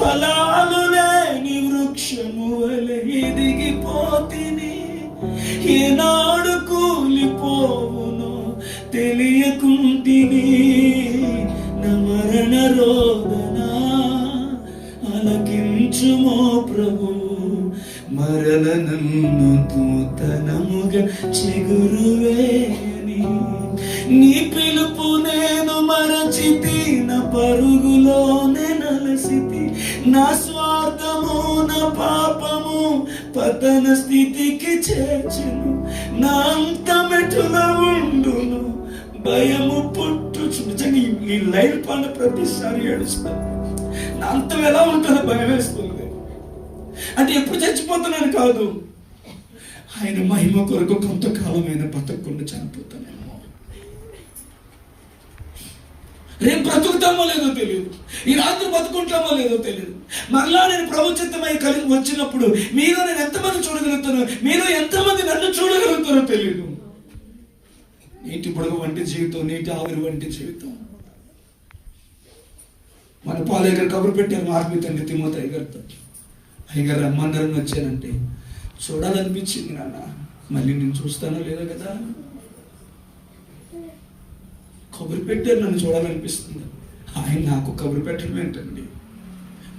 ఫలాలు లేని వృక్షము వలె ఎదిగిపోతిని. ఏనాడు కూలిపోవునో తెలియకుంటిని. నా మరణ రోదన ఆలకించుమో ప్రభు, మరల నన్ను నూతనముగా చిగురువేయని. నీ పిలుపు నేను మరచితి, నా పరుగులోనే నలసితి. నా స్వార్థము నా పాపము పతన స్థితికి చేర్చును. నా అంతమెటుల ఉండును భయము పుట్టుచు. నిజంగా ఈ లైన్ పైన ప్రతిసారి ఏడుస్తాను. నా అంతం ఎలా ఉంటుందో భయం వేస్తుంది. అంటే ఎప్పుడు చచ్చిపోతున్నాను కాదు, ఆయన మహిమ కొరకు కొంతకాలమైన బతకకుండా చనిపోతానేమో. రేపు బ్రతుకుతామో లేదో తెలియదు, ఈ రాత్రి బతుకుంటామో లేదో తెలియదు. మరలా నేను ప్రభుత్వమై కలిగి వచ్చినప్పుడు మీలో నేను ఎంతమంది చూడగలుగుతానో, మీలో ఎంతమంది నన్ను చూడగలుగుతారో తెలియదు. నీటి బుడగ వంటి జీవితం, నీటి ఆవిరి వంటి జీవితం. మన పాలయ్య గారు కబురు పెట్టారు మా ఆత్మీయ తండ్రి తిమోతి గారితో. అయ్యగారు రమ్మన్నారని వచ్చానంటే చూడాలనిపించింది నాన్న, మళ్ళీ నేను చూస్తానో లేదో కదా. కబురు పెట్టారు, నన్ను చూడాలనిపిస్తుంది. ఆయన నాకు కబురు పెట్టడం ఏంటండి?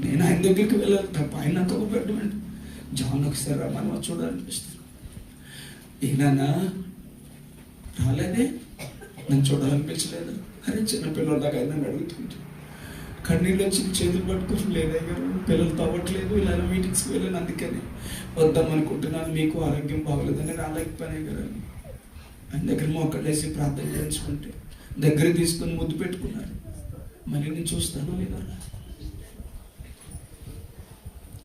నేను ఆయన దగ్గరికి వెళ్ళాలి తప్ప ఆయన నాకు కబురు పెట్టడం ఏంటి? జాన్ ఒకసారి రమ్మని చూడాలనిపిస్తుంది. ఏనా రాలేదే, నన్ను చూడాలనిపించలేదు. అరే చిన్నపిల్లలాగా ఆయన అడుగుతుంటే కన్నీళ్ళు వచ్చి చేతులు పట్టుకుని లేదయ్యా పిల్లలు తవ్వట్లేదు, ఇలా మీటింగ్స్కి వెళ్ళాను, అందుకని వద్దామనుకుంటున్నాను, మీకు ఆరోగ్యం బాగోలేదని రాలేకపోయాను గారు. ఆయన దగ్గర మోకళ్ళేసి ప్రార్థన చేయించుకుంటే దగ్గర తీసుకొని ముద్దు పెట్టుకున్నారు. మళ్ళీ నేను చూస్తాను లేదా